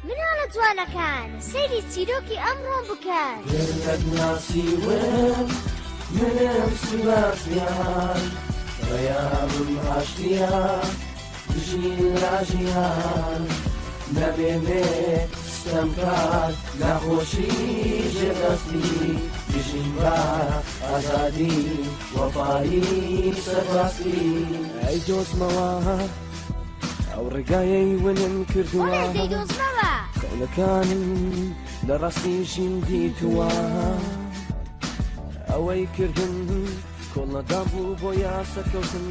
مناڵە جوانەکان سەیری چیرۆکی ئەمڕۆ بکەن گەرەک ناسیوێن منم سباسیان ڕێیابم هاشتیان دژین لاژیان نەبێنێ ستەمکار نەخۆشی ژێدەستی دژین بە ئازادی وەفایی سەرباستی ئەی دۆزمەوە ئەو ڕێگایەی ونم کردووە خەونەکانم لە ڕاستیشیم دیتووە ئەوەی کردن کۆڵەدام بوو بۆ یاسەکەوتن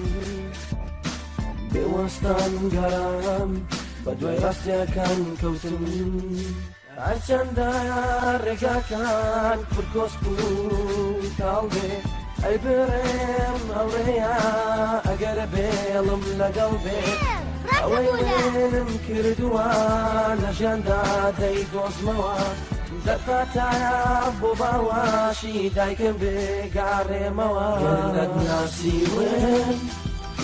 بێوەستان گەرام بە دوای ڕاستیەکان کەوتن هەرچەندە ڕێگاکان پرکۆست بوو تاڵ بێ ئەی بڕێم ئەوڕێیە ئەگەرە بێڵم لەگەڵ بێ ئەوەی وێنم کردووە لە ژیاندا دەیدۆزمەوە دەفاتایە بۆ باواشی دایکم بێگاڕێمەوە گەرەک ناسیوێن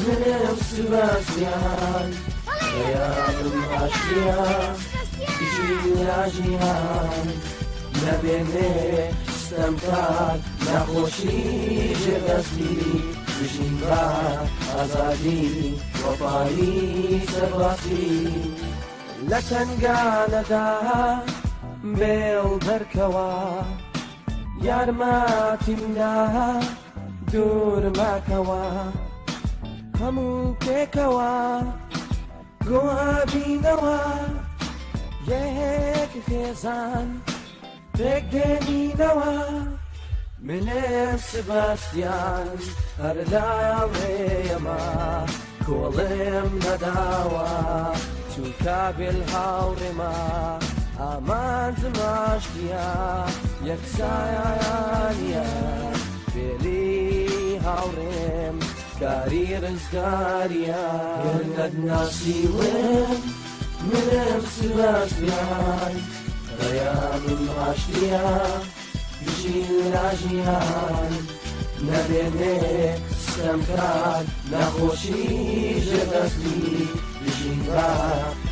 منم سباسیان ڕێیابم هاشتیان دژین لاژیان نەبێنێ ستەمکار نەخۆشی ژێدەستی دژین بە ئازادی وەفایی سەرباستی لە تەنگانەدا بێڵ دەرکەوە یارمەتیمدا دوور ماکەوە هەموو پێکەوە گۆبینەوە یەک خێزان پێک دێنینەوە منم سباسیان هەر لاڵێمە کۆڵێم نەداوە چونکە بێل هاوڕێمە ئامانجم ئاشتیە یەکسایانە بێلی هاوڕێم کاری ڕزگاریە گەرەک ناسیوێن منم سباسیان ڕێیابم هاشتیە دژین لاژیان نەبێنێ ستەمکار نەخۆشی ژێدەستی دژین بە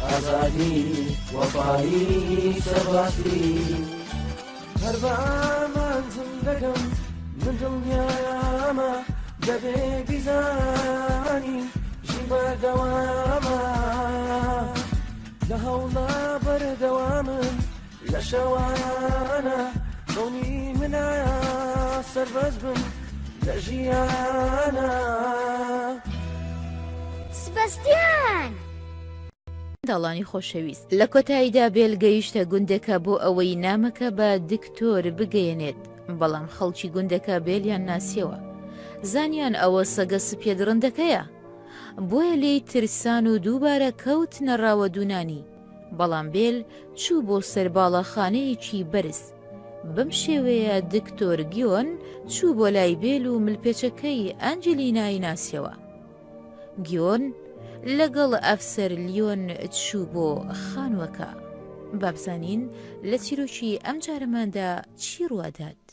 ئازادی وەفایی سەرباستی هەر بە ئامانجم دەکەم من دڵنیامە دەبێ بیزانی ژین بەردەوامە لە هەوڵە بەردەوامن لە شەوانە دڵنی منایە سەربەز بم لە ژیانە سبەستیان داڵانی خۆشەویست لە کۆتاییدا بێل گەیشتە گوندەکە بۆ ئەوەی نامەکە بە دکتۆر بگەیەنێت بەڵام خەڵکی گوندەکە بێلیان ناسیەوە زانیان ئەوە سەگە سپێد ڕندەکەیە بۆیە لێی ترسان و دووبارە کەوت نەڕاوە دوونانی بەڵام بێل چوو بۆ سەرباڵەخانەیەکی بەرز بەم شێوەیە دکتۆر گیۆن چوو بۆ لای بێل و ملپێچەکەی ئەنجلینای ناسیەوە گیۆن لەگەڵ ئەفسەر لیۆن چوو بۆ خانووەکە بابزانین لە چیرۆکی ئەم جارەماندا چی ڕوادات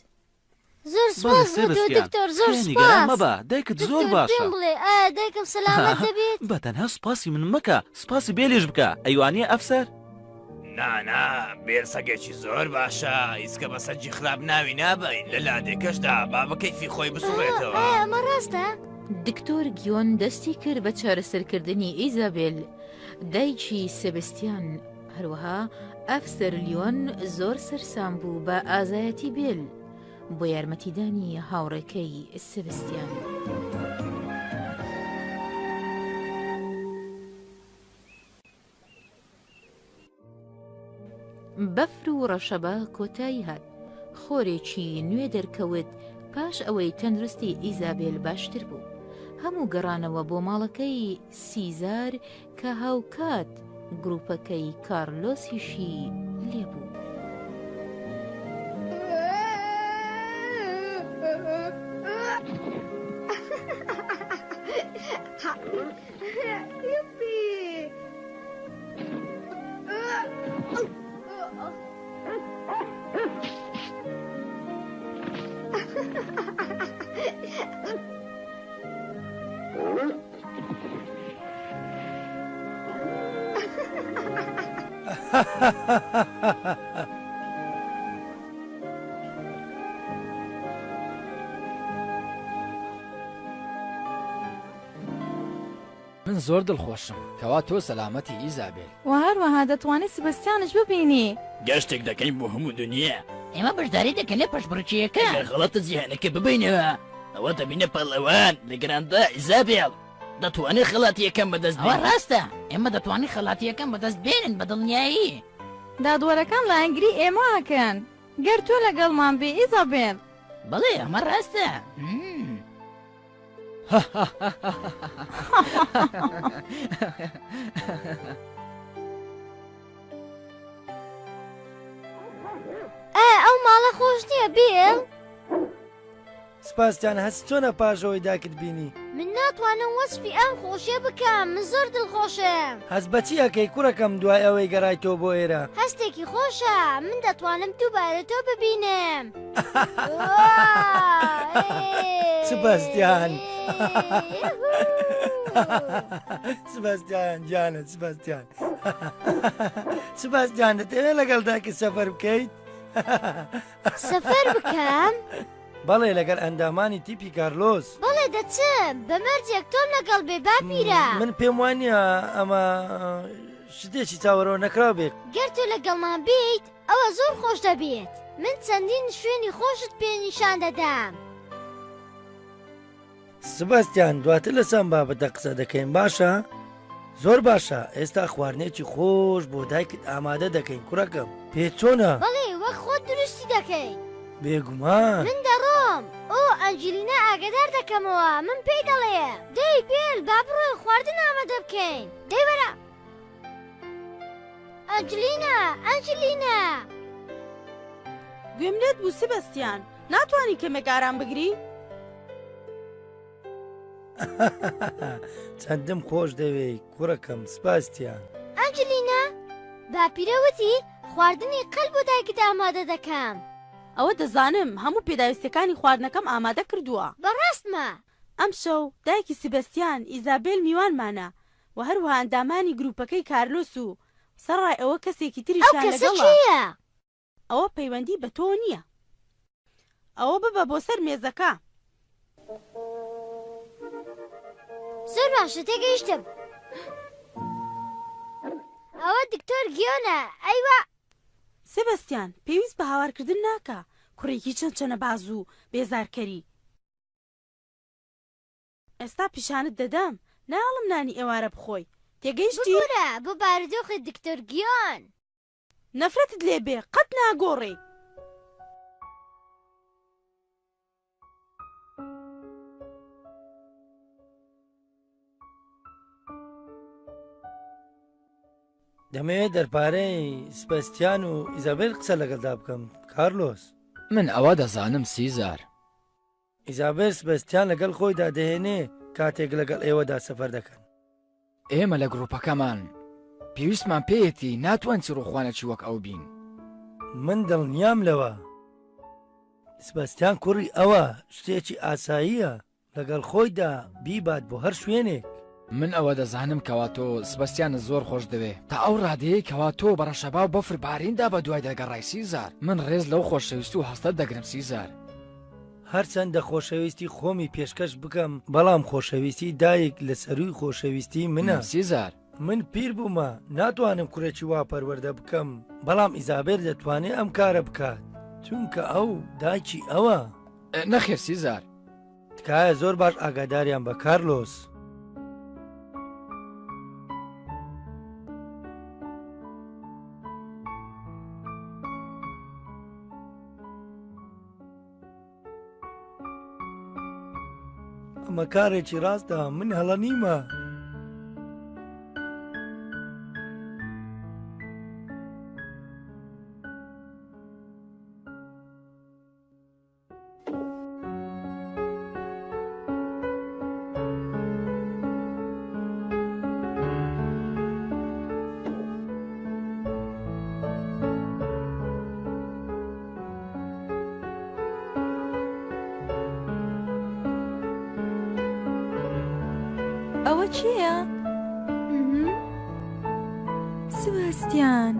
زۆر سپاس دکتۆر زۆر سپاس مەبە دایکت زۆر باشە بڵێ دایکم سەلامەت دەبێت بە تەنها سوپاسی من مەکە سوپاسی بێلیش بکە ئەیوانیە ئەفسەر نانا بێرسەگێکی زۆر باشە ئیسکە بە سەرجی خراپ ناوی نابین لە لادێکەشدا با بە کەیفی خۆی بسوڕێتەوە ئەمە ڕاستە دکتۆر گیۆن دەستی کرد بە چارەسەرکردنی ئیزابێل دایکی سێبستیان هەروەها ئەفسەر لیۆن زۆر سەرسام بوو بە ئازایەتی بێل بۆ یارمەتیدانی هاوڕێکەی سێبستیان بەفر و ڕەشەبە کۆتایی هات خۆرێکی نوێ دەرکەوت پاش ئەوەی تەندروستی ئیزابێل باشتر بوو هەموو گەڕانەوە بۆ ماڵەکەی سیزار کە هاوکات گروپەکەی کارلۆسیشی لێبوو من زۆر دڵخۆشم کەوا تۆ سەلامەتی ئیزابێل و هەروەها دەتوانێت سبەستیانش ببینی. گەشتێک دەکەین بۆ هەموو دنیا. ئێمە بەشداری دەکەن لە پەشبڕکیەکە. ئەگەر غەڵەتە جیهانەکە ببینەوە ئەوە دەبینە پەڵەوان لە گراندا ئیزابێل دەتوانێت خەڵاتیەکەم بەدەست ئەوە بێن. ڕاستە ئێمە دەتوانین خەڵاتیەکەم بەدەست بێنن بە دڵنیایی. دادوەرەکان لە ئەنگری ئێمە هەکەن. گەر تۆ لەگەڵمان بێ ئیزابێل. بەڵێ ئەمە ڕاستە. ئەو ماڵە خۆش نییە بێڵ؟ سپاسیان هەست چۆنە پاشەوەی داکت بینی من ناتوانم وەسفی ئەم خۆشیە بکەم، من زۆر دڵخۆشم. هەست بەچی ئەەکەی کوڕەکەم دوای ئەوەی گەڕایتەوە بۆ ئێرە هەستێکی خۆشە، من دەتوانم دووبارە تۆ ببینم. سپاسیان سپاسیان جانە سپاسیان سپاسیان دەتەوێت لەگەڵ داکت سەفەر بکەیت سەفەر بکەم؟ بەڵێ لەگەر ئەندامانی تیپی کارلۆس. بەڵێ دەچم بە مەرجێک تۆم لەگەڵ بێ باپیرە. من پێم وانە ئەمە شتێکی چاوەڕەوە نەکراو بێت. گەر تۆ لەگەڵمان بیت ئەوە زۆر خۆش دەبێت. من چەندین شوێنی خۆشت پێ نیشان دەدام. سباستیان دواتر لەسەم بابەتە قسە دەکەین باشە؟ زۆر باشە ئێستا خواردنێکی خۆش بۆ دایکت ئامادە دەکەین کوڕەکەم پێ چۆنە؟ بەڵێ وەک خۆت دروستی دەکەیت. بێگومان من دەڕۆم. ئۆ ئەنجلینا ئاگدار دەکەمەوە، من پێی دەڵێ دەی بێل با بڕۆی خواردن ئامادە بکەین. دەی وەرە ئەنجلینا ئەنجلینا. گوێم لێت بوو سبەستیان، ناتوانی کەمێک ئارام بگری؟ چەندم خۆش دەوێی کوڕەکەم سپاستیان. ئەنجلینا باپیرەوتی خواردنی قەل بۆ دایکت ئامادە دەکەم. ئەوە دەزانم هەموو پێداویستەکانی خواردنەکەم ئامادە کردووە. بەڕاستمە ئەم شەو دایکی سبەستیان ئیزابێل میوانمانە و هەروەها ئەندامانی گروپەکەی کارلۆس و سەرڕای ئەوە کەسێکی ئەو تریشان کەسە لەگەڵە. کێیە؟ ئەوە پەیوەندی بە تۆ نییە. ئەوە ببە بۆ سەر مێزەکە. زۆر باشە تێگەیشتم. ئەوە دکتۆر گیۆنە. ئەیوە سبەستیان پێویست بە هاوارکردن ناکە، کوڕێکی چەند چەنە باز و بێزارکەری. ئێستا پیشانت دەدەم ناڵم نانی ئێوارە بخۆی. تێگەیشتی؟ بگورە بۆ بارودۆخی دکتۆر گیۆن. نەفرەتت لێبێ قەت ناگۆڕێ. دەمەوێت دەرپارەی سپەستیان و ئیزابێل قسە لەگەڵدا بکەم کارلۆس. من ئەوە دەزانم سیزار. ئیزابێل سپەستیان لەگەڵ خۆیدا دەهێنێ کاتێک لەگەڵ ئێوەدا سەفەر دەکەن. ئێمە لە گروپەکەمان پێویستمان پێیەتی ناتوان چیرۆخوانەکی وەک ئەو بین. من دڵنیام لەوە سپەستیان کوڕی ئەوە شتێکی ئاساییە لەگەڵ خۆیدا بیبات بۆ هەر شوێنێک. من ئەوە دەزانم کەوا تۆ سبەستیانە زۆر خۆش دەوێ تا ئەو ڕادەیە کەوا تۆ بەڕەشەبا و بەفر باریندا بە دوای دەگەڕای سیزار. من ڕێز لەو خۆشەویست و هەستە دەگرم سیزار. هەرچەندە خۆشەویستی خۆمی پێشکەش بکەم بەڵام خۆشەویستی دایک لە سەروی خۆشەویستی منە. سیزار من پیر بوومە ناتوانم کوڕێکی وا پەروەردە بکەم بەڵام ئیزابێل دەتوانێت ئەم کارە بکات چونکە ئەو دایکی ئەوە. نەخێر سیزار. تکایە زۆر باش ئاگاداریان بە کارلۆس. ئەمە کارێکی ڕاستە من هەڵە نیمە. ئەوە چییە؟ سبەستیان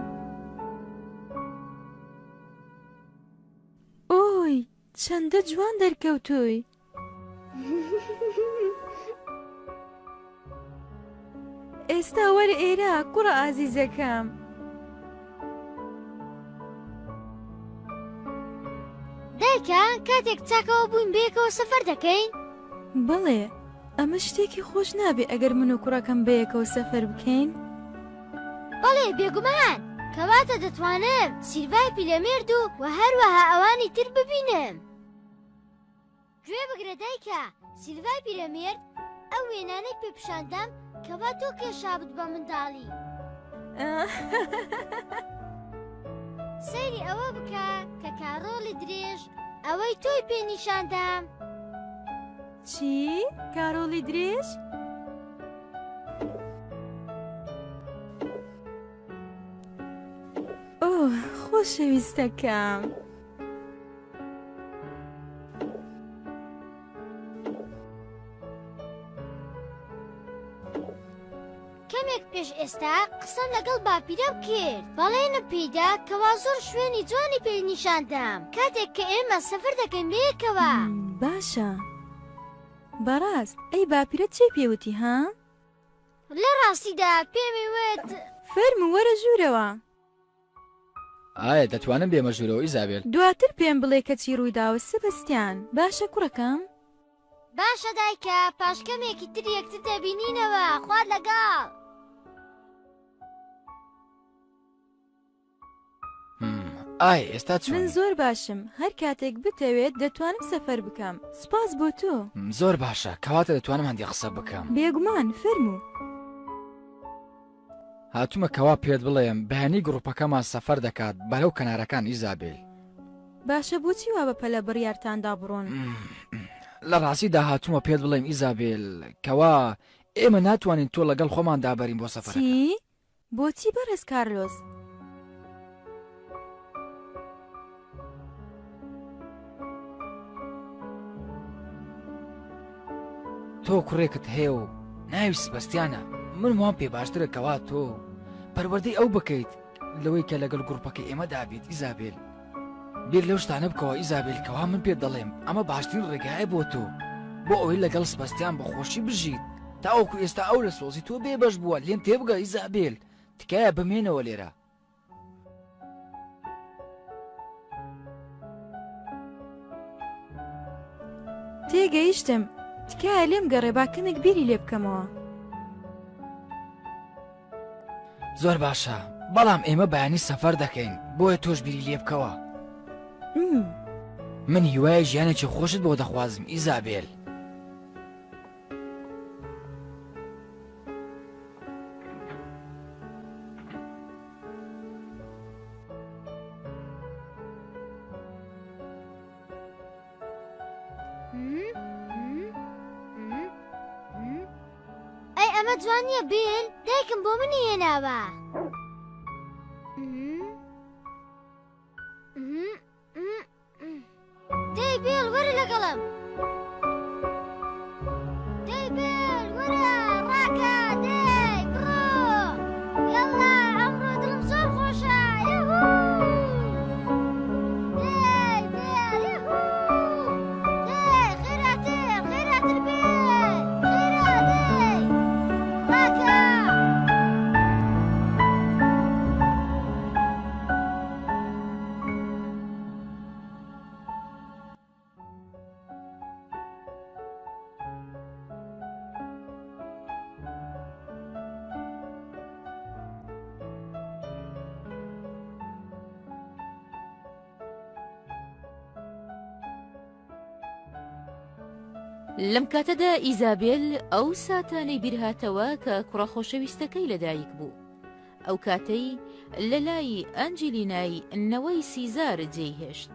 چەندە جوان دەرکەوتووی. ئێستا وەرە ئێرە کوڕە ئازیزەکەم. دایکە کاتێک چاکەوە بووین بەیەکەوە سەفەر دەکەین؟ بەڵێ ئەمە شتێکی خۆش نابێ ئەگەر من و کوڕەکەم بەیەکەوە سەفەر بکەین. بەڵێ بێگومان کەواتە دەتوانم سیلڤای پیرەمێرد و هەروەها ئەوانی تر ببینم. گوێ بگرە دایکە، سیلڤای پیرەمێرد ئەو وێنانەی پێپشاندام کەوا تۆ کێشابت بە منداڵی. سەیری ئەوە بکە کە کارۆڵی درێژ ئەوەی تۆی پێنیشاندام. چی؟ کارۆڵی درێژ؟ ئۆ خۆشەویستەکەم. کەمێک پێش ئێستا قسەم لەگەڵ باپیرە کرد، بەڵێنە پێیدا کەوا زۆر شوێنی جوانی پێنیشاندام کاتێک کە ئێمە سەفەر دەکەین بەیەکەوە. باشە بەڕاست ئەی باپیرە چی پێوتی ها؟ لە ڕاستیدا پێمی وت فەرمو وەرە ژوورەوە. ئایا دەتوانم بێمە ژوورەوە ئیزابێل؟ دواتر پێم بڵێ کە چی ڕوویداوە سبەستیان. باشە کوڕەکەم؟ باشە دایکە، پاشکەمێکی تر یەکتر دەبینینەوە. خوارد لەگەڵ. ئای ئێستا چۆن؟ من زۆر باشم، هەر کاتێک بتەوێت دەتوانم سەفەر بکەم. سپاس بۆ تۆ. زۆر باشە، کەواتە دەتوانم هەندی قسە بکەم. بێگومان فەرموو. هاتوومە کەوا پێت بڵێم بەیانی گڕوپەکەمان سەفەر دەکات بەرەو کەنارەکان ئیزابێل. باشە بۆچی وا بە پەلە بڕیارتاندا بڕۆن؟ لە ڕاستیدا هاتوومە پێت بڵێم ئیزابێل کەوا ئێمە ناتوانین تۆ لەگەڵ خۆمان دابەرین بۆ سەفەرەکە. چی؟ بۆچی بەڕێز کارلۆس؟ تۆ کوڕێکت هەیە و ناوی سبەستیانە، من وام پێ باشترە کەوا تۆ پەروەردەی ئەو بکەیت لەوەی کە لەگەڵ گروپەکە ئێمە دابێت ئیزابێل. بیر لەو شتانە بکەوە ئیزابێل کەوا من پێت دەڵێم ئەمە باشترین ڕێگایە بۆ تۆ بۆ ئەوەی لەگەڵ سبەستیان بەخۆشی بژیت تاوەکو ئێستا ئەو لە سۆزی تۆ بێبەش بووە. لێم تێبگە ئیزابێل، تکایە بمێنەوە لێرە. تێگەیشتم، تکایە لێم گەڕێ با کەمێک بیری لێ بکەمەوە. زۆر باشە، بەڵام ئێمە بەیانی سەفەر دەکەین بۆیە تۆش بیری لێ بکەوە. من هیوایە ژیانێکی خۆشت بۆ دەخوازم ئیزابێل. ئەی ئەمە جوان نییە بیل، دایکم بۆ منی هێناوە. دەی بیل وەرە لەگەڵم. دەی بیل وەرە ڕاکە، دەی بڕۆ یەڵا ئەمڕۆ دڵم زۆر خۆشە. یەهوو دەی بیل یەهوو دەی خێراتر خێراتر بیل خێرا دەی ڕاکە. لەم کاتەدا ئیزابێل ئەو ساتانەی بیرهاتەوە کە کوڕە خۆشەویستەکەی لەدایک بوو. ئەو کاتەی لە لای ئەنجلینای نەوەی سیزار جێیهێشت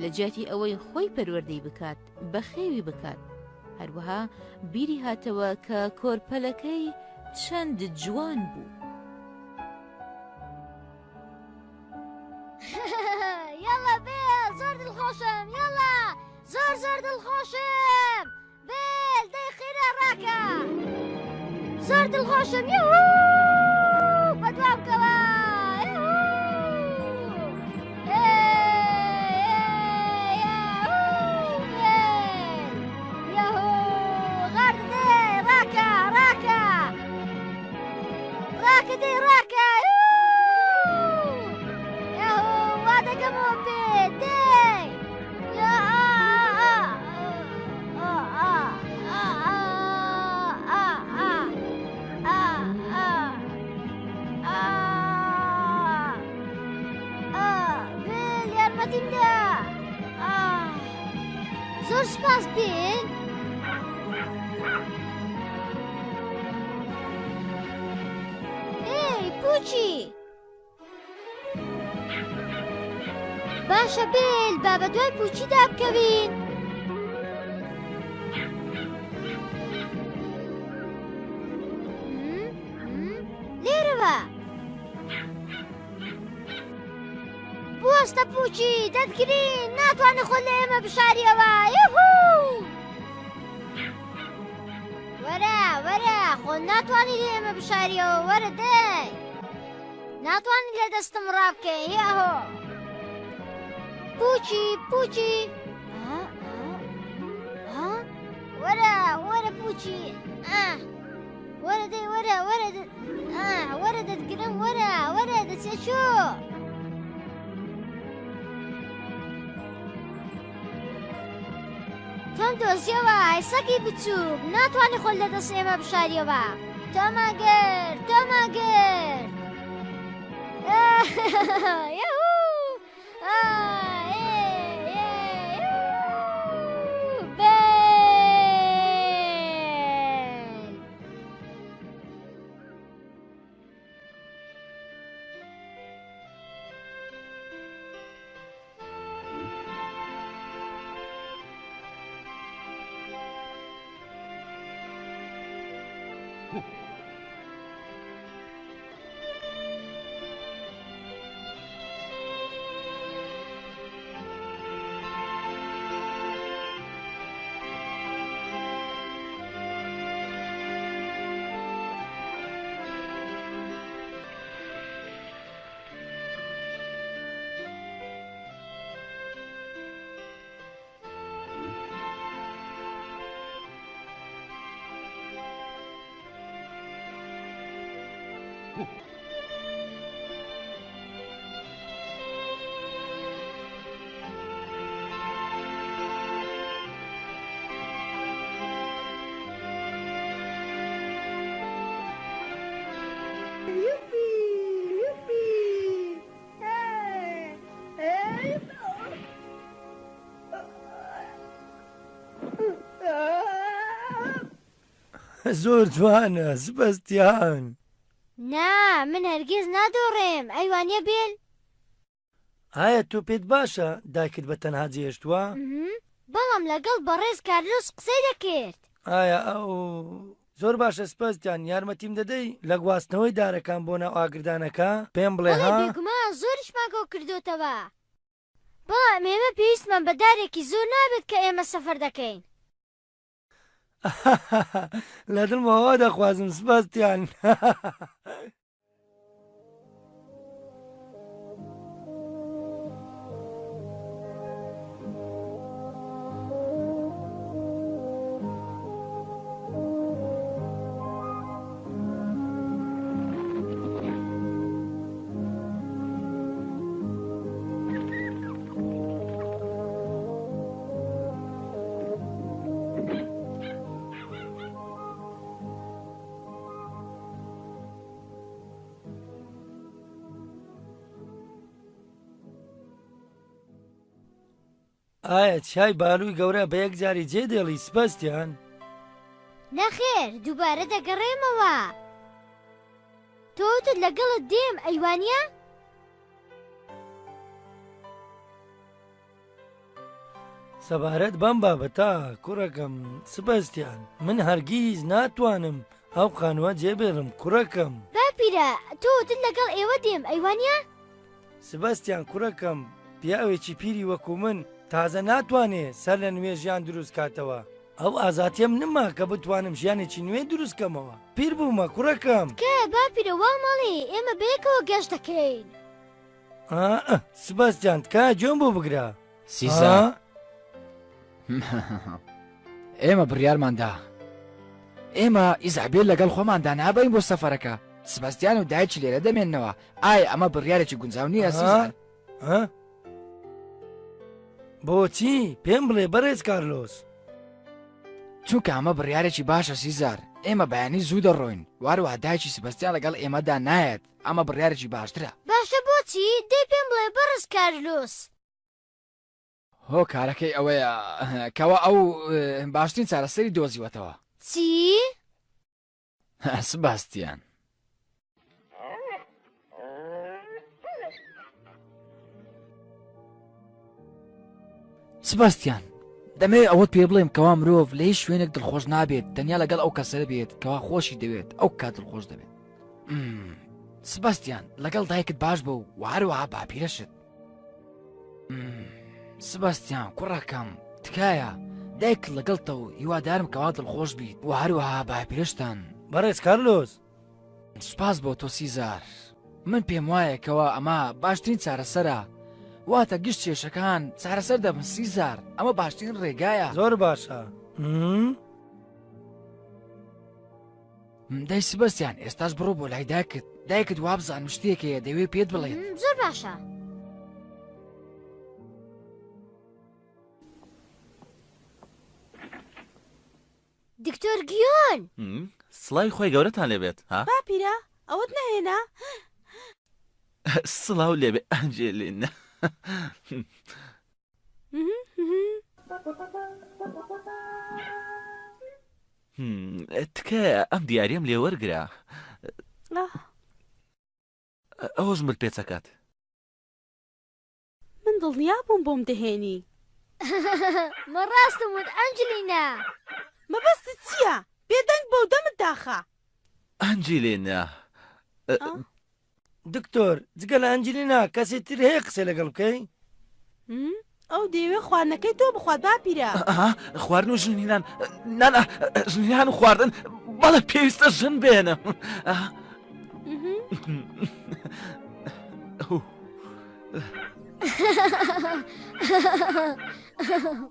لە جیاتی ئەوەی خۆی پەروەردەی بکات بە خێوی بکات. هەروەها بیری هاتەوە کە کۆرپەلەکەی چەند جوان بوو. یەڵا بێل زۆر دڵخۆشم، یەڵا زۆر زۆر دڵخۆشم. بێل دەی خێرا ڕاکە زۆر دڵخۆشم. یهوو بەدوام بکەوە. یهوو هاتیمدا زۆر سپاس بێن ئێی پوچی باشە بێل با بە دوای پوچیدا بکەوین لێرەوە بوەستە پوچی دەتگرین ناتوانێ خۆ لە ئێمە بشاریەوە یوهوو وەرە وەرە خۆ ناتوانانی لە ئێمە بشاریەوە وەرە دەی ناتوانانی لە دەستم ڕابکەی یاهۆ پوچی پوچی وەرە وەرە پوچی وەرە دەی وەرە وەرە وەرە دەتگرم وەرە وەرە دەچێ چۆ تۆم دۆزیەوە هایسەکی بچووک ناتوانێ خۆل لە دەست ئێمە بشاریەوە تۆماگەر تۆماگەر زۆر جوانە سبەستیان نا من هەرگیز نادۆڕێم ئەیوانە بێل ئایا تۆ پێت باشە دایکت بە تەنها جێشتووە بەڵام لەگەڵ بەڕێز کارلۆس قسەی دەکرد ئایا ئەو زۆر باشە سپەستیان یارمەتیم دەدەی لە گواستنەوەی دارەکان بۆ ناو ئاگردانەکە پێم بڵێ ها بێگومان زۆریشماگۆ کردوتەوە بەڵام ئێمە پێویستمان بە دارێکی زۆر نابێت کە ئێمە سەفەر دەکەین لە دڵمەوە دەخوازم سپەستیان ئایا چای باڵووی گەورە بە یەک جاری جێ دێڵی سپەستیان نەخێر دووبارە دەگەڕێمەوە تۆتت لەگەڵت دێم ئەیوانە سەبارەت بەم بابەتە کوڕەکەم سپەستیان من هەرگیز ناتوانم ئەو خانووە جێبێڵم کوڕەکەم باپیرە تۆتت لەگەڵ ئێوە دێم ئەیوانە سبەستیان کوڕەکەم پیاوێکی پیری وەکو من تازە ناتوانێ سەر لە نوێ ژیان دروست کاتەوە ئەو ئازاتیم نما کە بتوانم ژیانێکی نوێ دروستکەمەوە پیر بوومە کوڕەکەم کە باپیرە وا ماڵێ ئێمە بەیەکەوە گەشت دەکەین سبەستیان تکایە جۆم بۆ بگرە سیزا ئێمە بڕیارماندا ئێمە ئیزابێل لەگەڵ خۆماندا نابین بۆ سەفەرەکە سبەستیان و دایکی لێرە دەمێننەوە ئایا ئەمە بڕیارێکی گونجاو نییە سیزار بۆچی پێم بڵێ بەڕێز کارلۆس چونکە ئەمە بڕیارێکی باشە سیزار ئێمە بەیانی زوو دەڕۆین واروها دایکی سبەستیان لەگەڵ ئێمەدا نایەت ئەمە بڕیارێکی باشترە باشە بۆچی دەی پێم بڵێ بەڕێز کارلۆس هۆ کارەکەی ئەوەیە کەوا ئەو باشترین چارەسەری دۆزیوەتەوە. چی؟ سباستیان سباستیان دەمەوێت ئەوەت پێ بڵێم کەوا مرۆڤ لە هیچ شوێنێک دڵخۆش نابێت تەنیا لەگەڵ ئەو کەسەرە بێت کەوا خۆشی دەوێت ئەو کات دڵخۆش دەبێت. سباستیان لەگەڵ دایکت باش بە و هەروەها باپیرەشت. سباستیان کوڕەکەم تکایە دایک لەگەڵتە و هیوادارم کەوا دڵخۆش بیت و هەروەها باپیرەشتان. بەڕێز کارلۆس سوپاس بۆ تۆ سیزار. من پێم وایە کەوا ئەمە باشترین چارەسەرە واتە گشت کێشەکان چارەسەر دەبن سیزار ئەمە باشترین ڕێگایە. زۆر باشە. دای سبەستیان ئێستاش بڕۆ بۆ لای دایکت وابزانم شتێکەیە دەوێت پێت بڵێت. زۆر باشە. دکتۆر گیۆن سڵاوی خۆی گەورەتان لێبێت ها باپیرە ئەوەت نەهێنا؟ سڵاو لێبێ ئەنجێلین. تکایە ئەم دیاریم لێ وەرگرا ئەوەش مل پێچەکات. من دڵنیا بووم بۆم دەهێنی. من ڕاستم وت ئەنجلینا. مەبەستت چییە؟ بێدەنگ بەو دەمت داخە. ئەنجلینا دکتۆر جگە لە ئەنجلینا کەسێک تر هەیە قسە لەگەڵ بکەی؟ ئەو دەیەوێ خواردنەکەی تۆ بخوات باپیرە. خواردن و ژنینان نانە ژنیان و خواردن بەڵێ پێویستە ژن بێنم.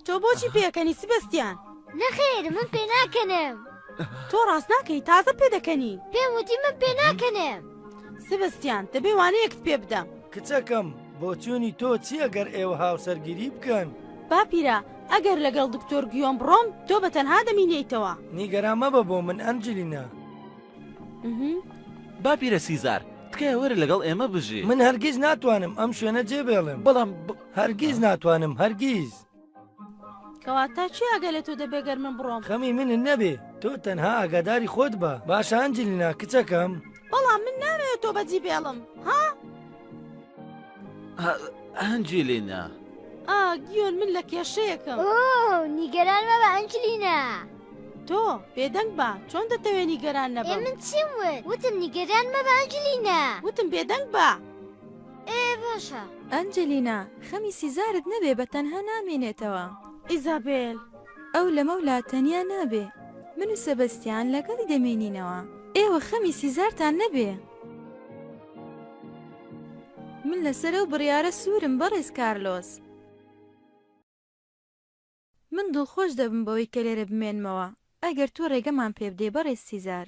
تۆ بۆچی پێکەنی سبەستیان؟ نەخێر من پێ ناکەنم. تۆ ڕاست ناکەی تازە پێ دەکەنی. پێم وتی من پێ ناکەنم. سبەستیان دەبێ وانەیەکت پێ بدەم. کچەکەم بۆ چوونی تۆ چی ئەگەر ئێوە هاوسەرگیری بکەن؟ باپیرە ئەگەر لەگەڵ دکتۆر گیۆم بڕۆم تۆ بە تەنها دەمینێیتەوە. نیگەران مەبە بۆ من ئەنجلینا. باپیرە سیزار تکایە وەرە لەگەڵ ئێمە بژی. من هەرگیز ناتوانم ئەم شوێنە جێبێڵم. بەڵام هەرگیز ناتوانم هەرگیز. کەواتە چی ئەگە لە تۆ دەبێگەر من بڕۆم؟ خەمی منن نەبێ تۆ تەنها ئاگاداری خۆت بە. باشە ئەنجلینا کچەکەم. بەڵام من نامەوێت تۆ بەجی بێڵم ها؟ ئەنجلینا گیۆن من لە کێشەیەکم. نیگەران مەبە ئەنجلینا. تۆ بێدەنگ بە چۆن دەتەوێت نیگەران نەبم؟ من چیم وت؟ وتم نیگەران مەبە ئەنجلینا. وتم بێدەنگ بە. باشە. ئەنجلینا خەمی سیزارت نەبێ بە تەنها نامێنێتەوە. ئیزابێل ئەو لە مەولا تەنیا نابێ. من و سەبەستیان لەگەڵی دەمێنینەوە. ئێوە خەمی سیزارتان نەبێ. من لەسەر ئەو بڕیارە سوورم بەڕێز کارلۆس. من دڵخۆش دەبم بەوەی کە لێرە بمێنمەوە ئەگەر تۆ ڕێگەمان پێ بدەی بەڕێز سیزار.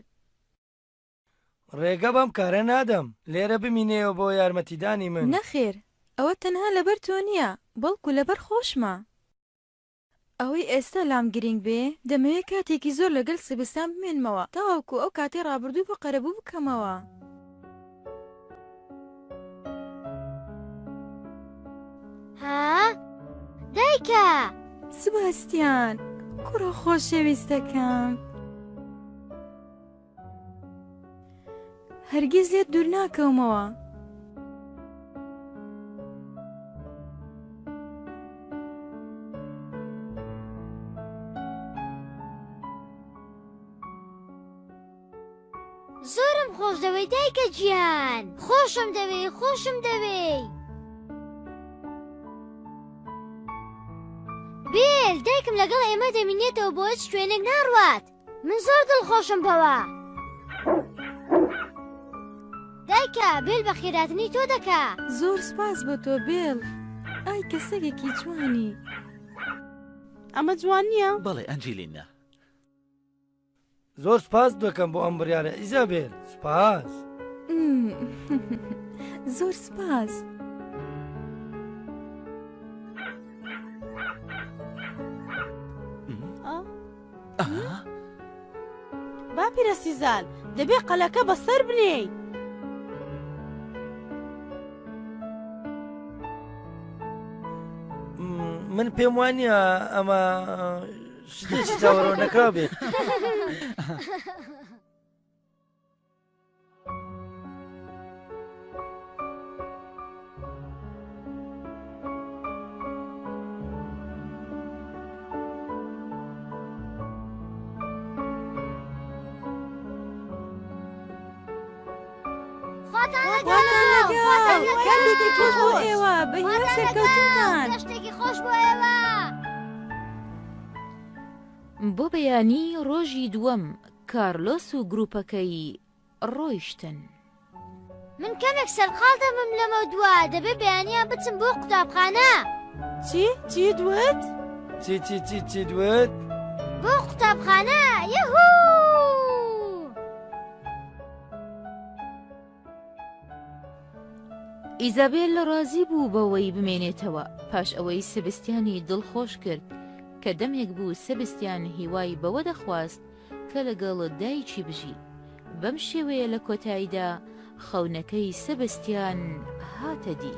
ڕێگە بەم کارە نادەم لێرە بمینێەوە بۆ یارمەتیدانی من. نەخێر ئەوە تەنها لەبەر تۆ نییە بەڵکو لەبەر خۆشمە. ئەوەی ئێستا لام گرنگ بێ دەمەوێت کاتێکی زۆر لەگەڵ سبستان بمێنمەوە تاوەکو ئەو کاتێ ڕابردوو بە قەرەبوو بکەمەوە. ها؟ دایکە! سباستیان کوڕە خۆشەویستەکەم هەرگیز لێت دوور ناکەومەوە. زۆرم خۆش دەوێت دایکە گیان. خۆشم دەوێت خۆشم دەوێت. بیل دایکم لەگەڵ ئێمە دەمینێتەوە بۆ هیچ شوێنێک ناڕوات. من زۆر دڵخۆشم بەوە. دایکە بیل بە خێراتنی تۆ دەکا. زۆر سپاس بۆ تۆ بیل. ئای کەسێکی جوانی. ئەمە جوان نییە؟ بەڵێ ئەنجلینا. زۆر سپاس دەکەم بۆ ئەم بڕیارە ئیزابێل. سپاس. زۆر سپاس. باپیرە سیزال دەبێ قەلەکە بەسەر بنێی. من پێم وانە ئەمە شتێکی چاوەڕۆ نەکرا بێت. کاتێکی خۆش بۆ ئێوە بە هیوای سەرکەوتنتان. گەشتێکی خۆش بۆ ئێوە. بۆ بەیانی ڕۆژی دووەم کارلۆس و گروپەکەی ڕۆیشتن. من کەمێک سەرقاڵ دەمم لەمە دووە دەبێت بەیانیان بچم بۆ قوتابخانە. چی دوت؟ چی دوێت؟ بۆ قوتابخانە یهوو! ئیزابێل ڕازی بوو بەوەی بمێنێتەوە پاش ئەوەی سەبستیانی دڵخۆش کرد کە دەمێک بوو سەبستیان هیوای بەوە دەخواست کە لەگەڵ دایکی بژی. بەم شێوەیە لە کۆتاییدا خەونەکەی سەبستیان هاتە دی.